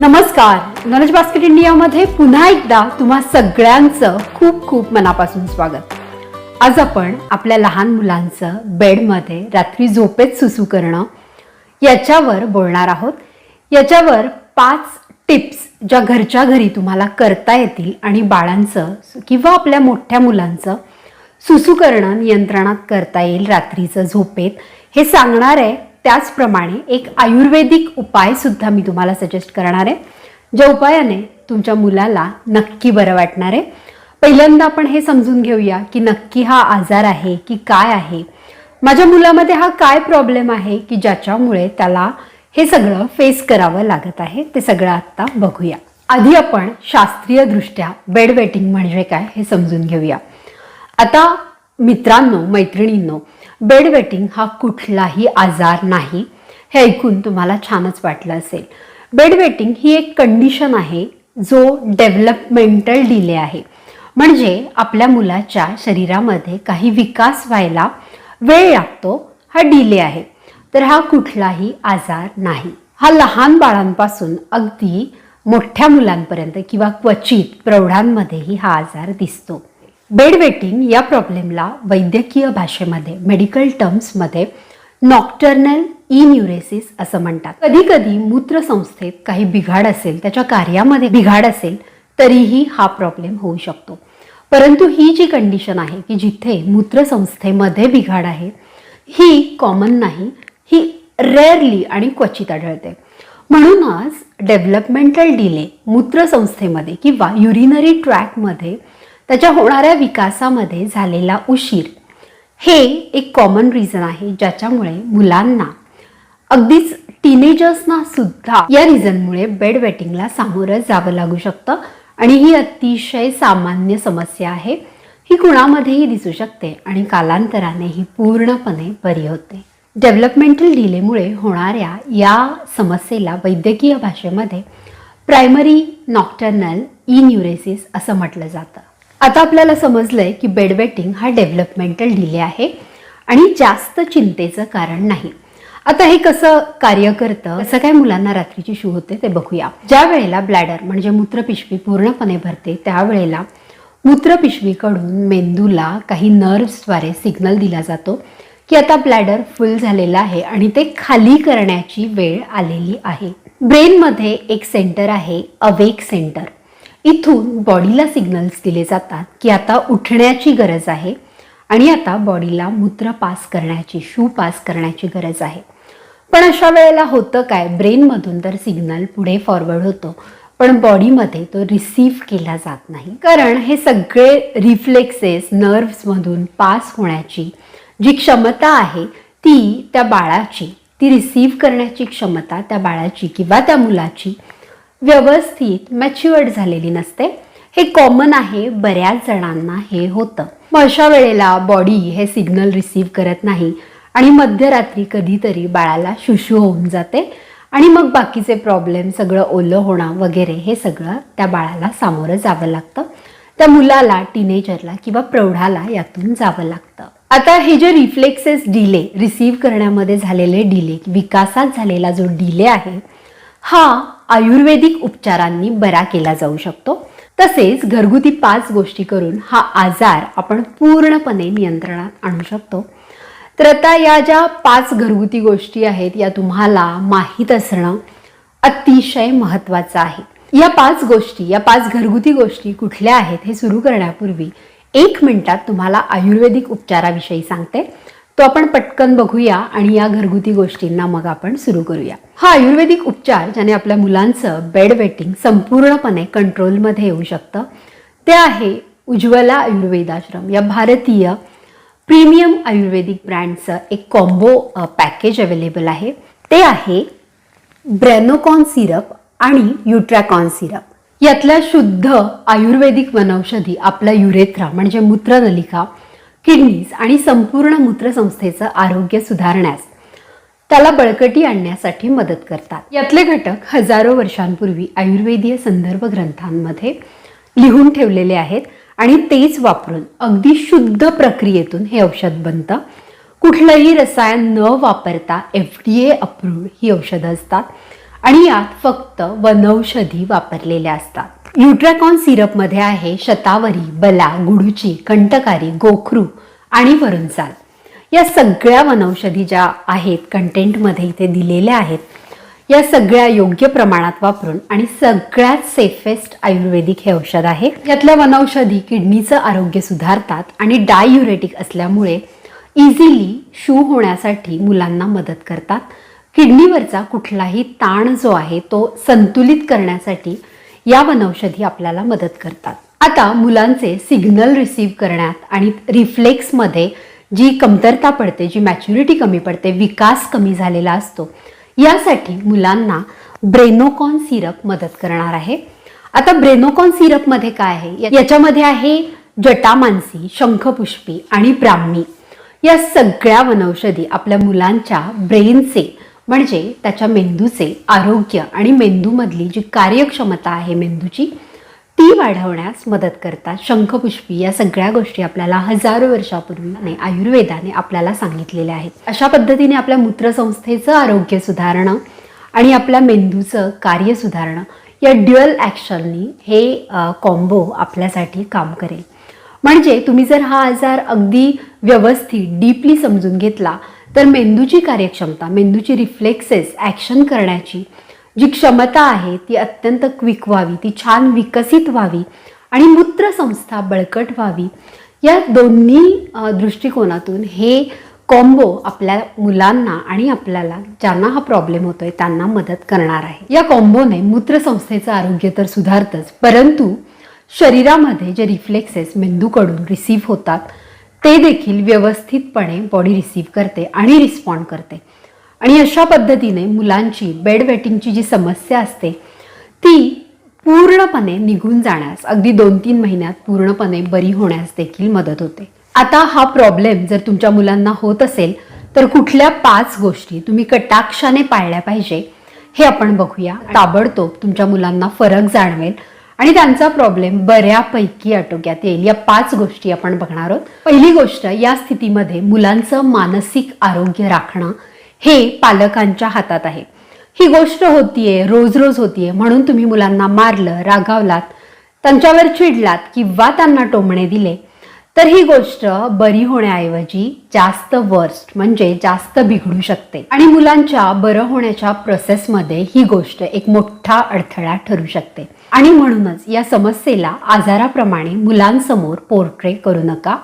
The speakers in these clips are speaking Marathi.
नमस्कार, नॉलेज बास्केट इंडियामध्ये पुन्हा एकदा तुम्हा सगळ्यांचं खूप खूप मनापासून स्वागत. आज आपण आपल्या लहान मुलांचं बेडमध्ये रात्री झोपेत सुसू करणं याच्यावर बोलणार आहोत. याच्यावर 5 टिप्स ज्या घरच्या घरी तुम्हाला करता येतील आणि बाळांचं किंवा आपल्या मोठ्या मुलांचं सुसू करणं नियंत्रणात करता येईल रात्रीचं झोपेत हे सांगणार आहे. त्याचप्रमाणे एक आयुर्वेदिक उपाय सुद्धा मी तुम्हाला सजेस्ट करणार आहे, ज्या उपायाने तुमच्या मुलाला नक्की बरं वाटणार आहे. पहिल्यांदा आपण हे समजून घेऊया की नक्की हा आजार आहे की काय आहे, माझ्या मुलामध्ये हा काय प्रॉब्लेम आहे की ज्याच्यामुळे त्याला हे सगळं फेस करावं लागत आहे. ते सगळं आता बघूया. आधी आपण शास्त्रीय दृष्ट्या बेड वेटिंग म्हणजे काय हे समजून घेऊया. आता मित्रांनो, मैत्रिणींनो, बेड वेटिंग हा कुठलाही आजार नाही हे ऐकून तुम्हाला छानच वाटलं असेल. बेड वेटिंग ही एक कंडिशन आहे जो डेव्हलपमेंटल डिले आहे, म्हणजे आपल्या मुलाच्या शरीरामध्ये काही विकास व्हायला वेळ लागतो, हा डिले आहे. तर हा कुठलाही आजार नाही. हा लहान बाळांपासून अगदी मोठ्या मुलांपर्यंत किंवा क्वचित प्रौढांमध्येही हा आजार दिसतो. बेड वेटिंग या प्रॉब्लेमला वैद्यकीय भाषेमध्ये मेडिकल टर्म्समध्ये नॉक्टर्नल इन्युरेसिस असं म्हणतात. कधी कधी मूत्रसंस्थेत काही बिघाड असेल, त्याच्या कार्यामध्ये बिघाड असेल तरीही हा प्रॉब्लेम होऊ शकतो. परंतु ही जी कंडिशन आहे की जिथे मूत्रसंस्थेमध्ये बिघाड आहे ही कॉमन नाही, ही रेअरली आणि क्वचित आढळते. म्हणूनच डेव्हलपमेंटल डिले मूत्रसंस्थेमध्ये किंवा युरिनरी ट्रॅकमध्ये त्याच्या होणाऱ्या विकासामध्ये झालेला उशीर हे एक कॉमन रिझन आहे, ज्याच्यामुळे मुलांना अगदीच टीनेजर्सना सुद्धा या रिझनमुळे बेड वेटिंगला सामोरं जावं लागू शकतं. आणि ही अतिशय सामान्य समस्या आहे. ही कुणामध्येही दिसू शकते आणि कालांतराने ही पूर्णपणे बरी होते. डेव्हलपमेंटल डिलेमुळे होणाऱ्या या समस्येला वैद्यकीय भाषेमध्ये प्रायमरी नॉक्टर्नल इन्युरेसिस असं म्हटलं जातं. आता आपल्याला समजलंय की बेड वेटिंग हा डेव्हलपमेंटल डिले आहे आणि जास्त चिंतेचं कारण नाही. आता हे कसं कार्य करतं, कसं काय मुलांना रात्रीची शू होते ते बघूया. ज्या वेळेला ब्लॅडर म्हणजे मूत्रपिशवी पूर्णपणे भरते त्यावेळेला मूत्रपिशवीकडून मेंदूला काही नर्व्सद्वारे सिग्नल दिला जातो की आता ब्लॅडर फुल झालेला आहे आणि ते खाली करण्याची वेळ आलेली आहे. ब्रेनमध्ये एक सेंटर आहे, अवेक सेंटर. इथून बॉडीला सिग्नल्स दिले जातात की आता उठण्याची गरज आहे आणि आता बॉडीला मूत्र पास करण्याची, शू पास करण्याची गरज आहे. पण अशा वेळेला होतं काय, ब्रेनमधून तर सिग्नल पुढे फॉरवर्ड होतो पण बॉडीमध्ये तो रिसीव्ह केला जात नाही. कारण हे सगळे रिफ्लेक्सेस नर्व्समधून पास होण्याची जी क्षमता आहे ती त्या बाळाची, ती रिसीव्ह करण्याची क्षमता त्या बाळाची किंवा त्या मुलाची व्यवस्थित मॅच्युअर्ड झालेली नसते. हे कॉमन आहे, बऱ्याच जणांना हे होतं. मग अशा वेळेला बॉडी हे सिग्नल रिसीव्ह करत नाही आणि मध्यरात्री कधीतरी बाळाला शुशू होऊन जाते आणि मग बाकीचे प्रॉब्लेम, सगळं ओलं होणं वगैरे हे सगळं त्या बाळाला सामोरं जावं लागतं. त्या मुलाला, टीनेजरला किंवा प्रौढाला यातून जावं लागतं. आता हे जे रिफ्लेक्सेस डिले, रिसीव्ह करण्यामध्ये झालेले डिले, विकासात झालेला जो डिले आहे हा आयुर्वेदिक उपचारांनी बरा केला जाऊ शकतो. तसेच घरगुती 5 गोष्टी करून हा आजार आपण पूर्णपणे नियंत्रणात आणू शकतो. तर आता या ज्या 5 घरगुती गोष्टी आहेत या तुम्हाला माहीत असणं अतिशय महत्त्वाचं आहे. या 5 गोष्टी, या 5 घरगुती गोष्टी कुठल्या आहेत हे सुरू करण्यापूर्वी 1 मिनिटात तुम्हाला आयुर्वेदिक उपचाराविषयी सांगते. तो आपण पटकन बघूया आणि या घरगुती गोष्टींना मग आपण सुरू करूया. हा आयुर्वेदिक उपचार ज्याने आपल्या मुलांचं बेड वेटिंग संपूर्णपणे कंट्रोलमध्ये येऊ शकतं ते आहे उज्ज्वला आयुर्वेदाश्रम या भारतीय प्रीमियम आयुर्वेदिक ब्रँडचं एक कॉम्बो पॅकेज अवेलेबल आहे. ते आहे ब्रेनोकॉन सिरप आणि युट्रॅकॉन सिरप. यातल्या शुद्ध आयुर्वेदिक वनौषधी आपला युरेथ्रा म्हणजे मूत्रनलिका, किडनीज आणि संपूर्ण मूत्रसंस्थेचं आरोग्य सुधारण्यास, त्याला बळकटी आणण्यासाठी मदत करतात. यातले घटक हजारो वर्षांपूर्वी आयुर्वेदीय संदर्भ ग्रंथांमध्ये लिहून ठेवलेले आहेत आणि तेच वापरून अगदी शुद्ध प्रक्रियेतून हे औषध बनतं. कुठलंही रसायन न वापरता FDA अप्रूव्ड ही औषधं असतात आणि यात फक्त वनौषधी वापरलेल्या असतात. यूट्रॅकॉन सिरपमध्ये आहे शतावरी, बला, गुडूची, कंटकारी, गोखरू आणि वरुणसाल. या सगळ्या वनौषधी ज्या आहेत कंटेंटमध्ये इथे दिलेल्या आहेत, या सगळ्या योग्य प्रमाणात वापरून आणि सगळ्यात सेफेस्ट आयुर्वेदिक हे औषध आहे. यातल्या वनौषधी किडनीचं आरोग्य सुधारतात आणि डाययुरेटिक असल्यामुळे इझिली शू होण्यासाठी मुलांना मदत करतात. किडनीवरचा कुठलाही ताण जो आहे तो संतुलित करण्यासाठी या वनौषधी आपल्याला मदत करतात. आता मुलांचे सिग्नल रिसीव्ह करण्यात आणि रिफ्लेक्समध्ये जी कमतरता पडते, जी मॅच्युरिटी कमी पडते, विकास कमी झालेला असतो, यासाठी मुलांना ब्रेनोकॉन सिरप मदत करणार आहे. आता ब्रेनोकॉन सिरपमध्ये काय आहे, याच्यामध्ये आहे जटामांसी, शंखपुष्पी आणि ब्राह्मी. या सगळ्या वनौषधी आपल्या मुलांच्या ब्रेनचे म्हणजे त्याच्या मेंदूचे आरोग्य आणि मेंदूमधली जी कार्यक्षमता आहे मेंदूची ती वाढवण्यास मदत करतात. शंखपुष्पी या सगळ्या गोष्टी आपल्याला हजारो वर्षापूर्वी आयुर्वेदाने आपल्याला सांगितलेल्या आहेत. अशा पद्धतीने आपल्या मूत्रसंस्थेचं आरोग्य सुधारणं आणि आपल्या मेंदूचं कार्य सुधारणं या ड्युअल ॲक्शननी हे कॉम्बो आपल्यासाठी काम करेल. म्हणजे तुम्ही जर हा आजार अगदी व्यवस्थित डीपली समजून घेतला तर मेंदूची कार्यक्षमता, मेंदूची रिफ्लेक्सेस ॲक्शन करण्याची जी क्षमता आहे ती अत्यंत क्विक व्हावी, ती छान विकसित व्हावी आणि मूत्रसंस्था बळकट व्हावी. या दोन्ही दृष्टिकोनातून हे कॉम्बो आपल्या मुलांना आणि आपल्याला ज्यांना हा प्रॉब्लेम होतोय त्यांना मदत करणार आहे. या कॉम्बोने मूत्रसंस्थेचं आरोग्य तर सुधारतंच, परंतु शरीरामध्ये जे रिफ्लेक्सेस मेंदूकडून रिसीव्ह होतात ते देखील व्यवस्थितपणे बॉडी रिसीव्ह करते आणि रिस्पॉन्ड करते. आणि अशा पद्धतीने मुलांची बेड वेटिंगची जी समस्या असते ती पूर्णपणे निघून जाण्यास, अगदी 2-3 महिन्यात पूर्णपणे बरी होण्यास देखील मदत होते. आता हा प्रॉब्लेम जर तुमच्या मुलांना होत असेल तर कुठल्या 5 गोष्टी तुम्ही कटाक्षाने पाळल्या पाहिजे हे आपण बघूया. ताबडतोब तुमच्या मुलांना फरक जाणवेल आणि त्यांचा प्रॉब्लेम बऱ्यापैकी आटोक्यात येईल. या 5 गोष्टी आपण बघणार आहोत. पहिली गोष्ट, या स्थितीमध्ये मुलांचं मानसिक आरोग्य राखणं हे पालकांच्या हातात आहे. ही गोष्ट होतीये, रोज रोज होतीये म्हणून तुम्ही मुलांना मारलं, रागावलात, त्यांच्यावर चिडलात किंवा त्यांना टोमणे दिले तर ही गोष्ट बरी होण्याऐवजी जास्त वर्स्ट म्हणजे जास्त बिघडू शकते आणि मुलांच्या बरं होण्याच्या प्रोसेसमध्ये ही गोष्ट एक मोठा अडथळा ठरू शकते. आणि म्हणूनच या समस्येला आजाराप्रमाणे मुलांसमोर पोर्ट्रे करू नका,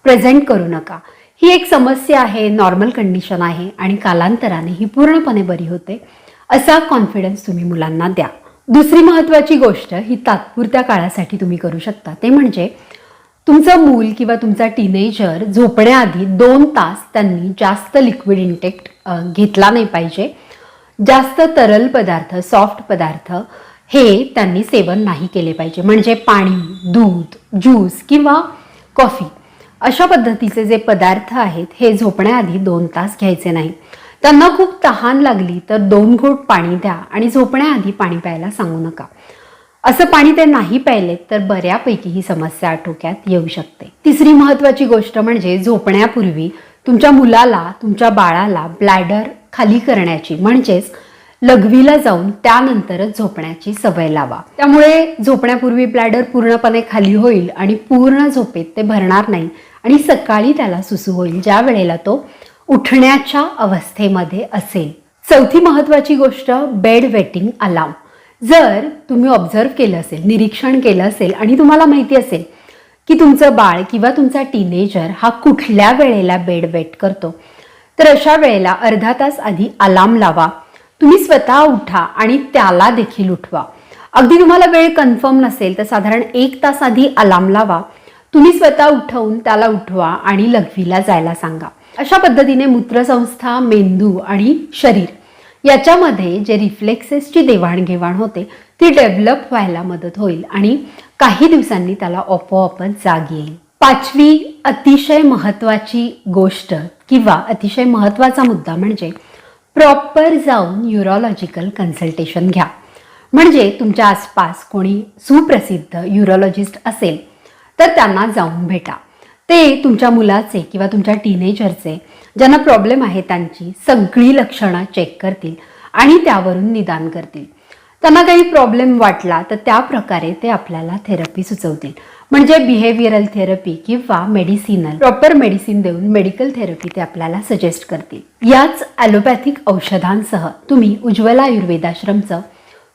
प्रेझेंट करू नका. ही एक समस्या आहे, नॉर्मल कंडिशन आहे आणि कालांतराने ही पूर्णपणे बरी होते असा कॉन्फिडन्स तुम्ही मुलांना द्या. दुसरी महत्त्वाची गोष्ट ही तात्पुरत्या काळासाठी तुम्ही करू शकता, ते म्हणजे तुमचं मूल किंवा तुमचा टीनेजर झोपण्याआधी 2 तास त्यांनी जास्त लिक्विड इंटेक घेतला नाही पाहिजे. जास्त तरल पदार्थ, सॉफ्ट पदार्थ हे त्यांनी सेवन नाही केले पाहिजे. म्हणजे पाणी, दूध, ज्यूस किंवा कॉफी अशा पद्धतीचे जे पदार्थ आहेत हे झोपण्याआधी 2 तास घ्यायचे नाही. त्यांना खूप तहान लागली तर 2 घोट पाणी द्या आणि झोपण्याआधी पाणी प्यायला सांगू नका. असं पाणी ते नाही प्यायले तर बऱ्यापैकी ही समस्या आटोक्यात येऊ शकते. तिसरी महत्त्वाची गोष्ट म्हणजे झोपण्यापूर्वी तुमच्या मुलाला, तुमच्या बाळाला ब्लॅडर खाली करण्याची म्हणजेच लघवीला जाऊन त्यानंतरच झोपण्याची सवय लावा. त्यामुळे झोपण्यापूर्वी ब्लॅडर पूर्णपणे खाली होईल आणि पूर्ण झोपेत ते भरणार नाही आणि सकाळी त्याला सुसू होईल ज्या वेळेला तो उठण्याच्या अवस्थेमध्ये असेल. चौथी महत्त्वाची गोष्ट, बेड वेटिंग अलार्म. जर तुम्ही ऑब्झर्व केलं असेल, निरीक्षण केलं असेल आणि तुम्हाला माहिती असेल की तुमचं बाळ किंवा तुमचा टीनेजर हा कुठल्या वेळेला बेड वेट करतो तर अशा वेळेला अर्धा तास आधी अलार्म लावा. तुम्ही स्वतः उठा आणि त्याला देखील उठवा. अगदी तुम्हाला वेळ कन्फर्म नसेल तर साधारण 1 तास आधी अलार्म लावा. तुम्ही स्वतः उठवून त्याला उठवा आणि लघवीला जायला सांगा. अशा पद्धतीने मूत्रसंस्था, मेंदू आणि शरीर याच्यामध्ये जे रिफ्लेक्सेसची देवाणघेवाण होते ती डेव्हलप व्हायला मदत होईल आणि काही दिवसांनी त्याला आपोआपच जाग येईल. 5वी अतिशय महत्त्वाची गोष्ट किंवा अतिशय महत्त्वाचा मुद्दा म्हणजे प्रॉपर जाऊन यूरोलॉजिकल कन्सल्टेशन घ्या. म्हणजे तुमच्या आसपास कोणी सुप्रसिद्ध यूरोलॉजिस्ट असेल तर त्यांना जाऊन भेटा. ते तुमच्या मुलाचे किंवा तुमच्या टीनेजरचे ज्यांना प्रॉब्लेम आहे त्यांची सगळी लक्षणं चेक करतील आणि त्यावरून निदान करतील. त्यांना काही प्रॉब्लेम वाटला तर त्या प्रकारे ते आपल्याला थेरपी सुचवतील. म्हणजे बिहेवियरल थेरपी किंवा मेडिसिनल प्रॉपर मेडिसिन देऊन मेडिकल थेरपी ते आपल्याला सजेस्ट करतील. याच ॲलोपॅथिक औषधांसह तुम्ही उज्ज्वला आयुर्वेदाश्रमचं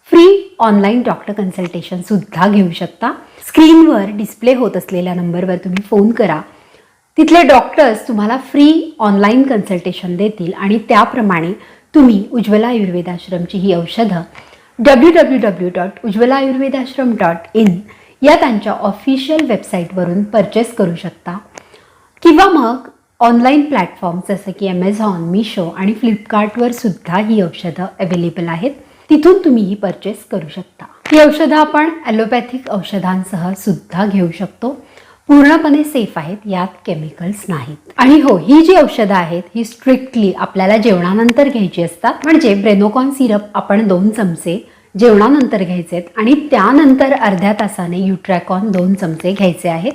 फ्री ऑनलाईन डॉक्टर कन्सल्टेशन सुद्धा घेऊ शकता. स्क्रीनवर डिस्प्ले होत असलेल्या नंबरवर तुम्ही फोन करा. तिथले डॉक्टर्स तुम्हाला फ्री ऑनलाईन कन्सल्टेशन देतील आणि त्याप्रमाणे तुम्ही उज्ज्वला आयुर्वेदाश्रमची ही औषधं www.ujjwalaayurvedashram.in या त्यांच्या ऑफिशियल वेबसाईटवरून परचेस करू शकता किंवा मग ऑनलाईन प्लॅटफॉर्म जसं की ॲमेझॉन, मिशो आणि फ्लिपकार्टवर सुद्धा ही औषधं अवेलेबल आहेत. तिथून तुम्ही ही परचेस करू शकता. ही औषधं आपण ॲलोपॅथिक औषधांसह सुद्धा घेऊ शकतो. पूर्णपणे सेफ आहेत, यात केमिकल्स नाहीत. आणि हो, ही जी औषधं आहेत ही स्ट्रिक्टली आपल्याला जेवणानंतर घ्यायची असतात. म्हणजे ब्रेनोकॉन सिरप आपण 2 चमचे जेवणानंतर घ्यायचे आहेत आणि त्यानंतर अर्ध्या तासाने युट्रॅकॉन 2 चमचे घ्यायचे आहेत.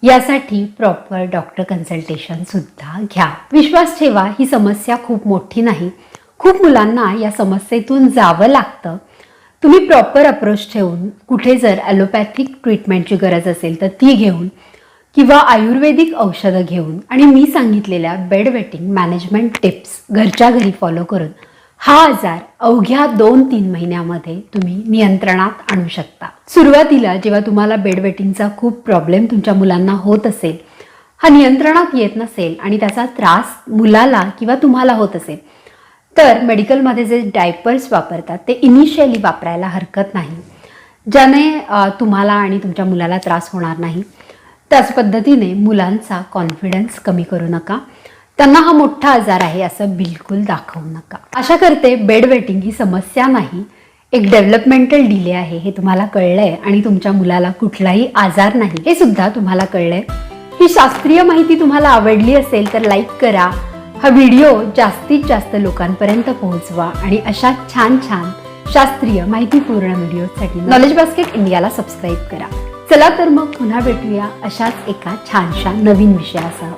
यासाठी प्रॉपर डॉक्टर कन्सल्टेशन सुद्धा घ्या. विश्वास ठेवा, ही समस्या खूप मोठी नाही. खूप मुलांना या समस्येतून जावं लागतं. तुम्ही प्रॉपर अप्रोच ठेवून कुठे जर ॲलोपॅथिक ट्रीटमेंटची गरज असेल तर ती घेऊन किंवा आयुर्वेदिक औषधं घेऊन आणि मी सांगितलेल्या बेड वेटिंग मॅनेजमेंट टिप्स घरच्या घरी फॉलो करून हा आजार अवघ्या 2-3 महिन्यामध्ये तुम्ही नियंत्रणात आणू शकता. सुरुवातीला जेव्हा तुम्हाला बेड वेटिंगचा खूप प्रॉब्लेम तुमच्या मुलांना होत असेल, हा नियंत्रणात येत नसेल आणि त्याचा त्रास मुलाला किंवा तुम्हाला होत असेल तर मेडिकलमध्ये जे डायपर्स वापरतात ते इनिशियली वापरायला हरकत नाही, ज्याने तुम्हाला आणि तुमच्या मुलाला त्रास होणार नाही. त्याच पद्धतीने मुलांचा कॉन्फिडन्स कमी करू नका. त्यांना हा मोठा आजार आहे असं बिलकुल दाखवू नका. आशा करते बेड वेटिंग ही समस्या नाही, एक डेव्हलपमेंटल डिले आहे हे तुम्हाला कळलंय आणि तुमच्या मुलाला कुठलाही आजार नाही हे सुद्धा तुम्हाला कळलंय. ही शास्त्रीय माहिती तुम्हाला आवडली असेल तर लाईक करा. हा व्हिडिओ जास्तीत जास्त लोकांपर्यंत पोहोचवा आणि अशा छान छान शास्त्रीय माहितीपूर्ण व्हिडिओसाठी नॉलेज बास्केट इंडियाला सबस्क्राईब करा. चला तर मग पुन्हा भेटूया अशाच एका छानशा नवीन विषयासह.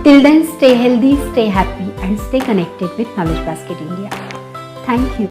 Till then stay healthy, stay happy and stay connected with knowledge basket India. Thank you.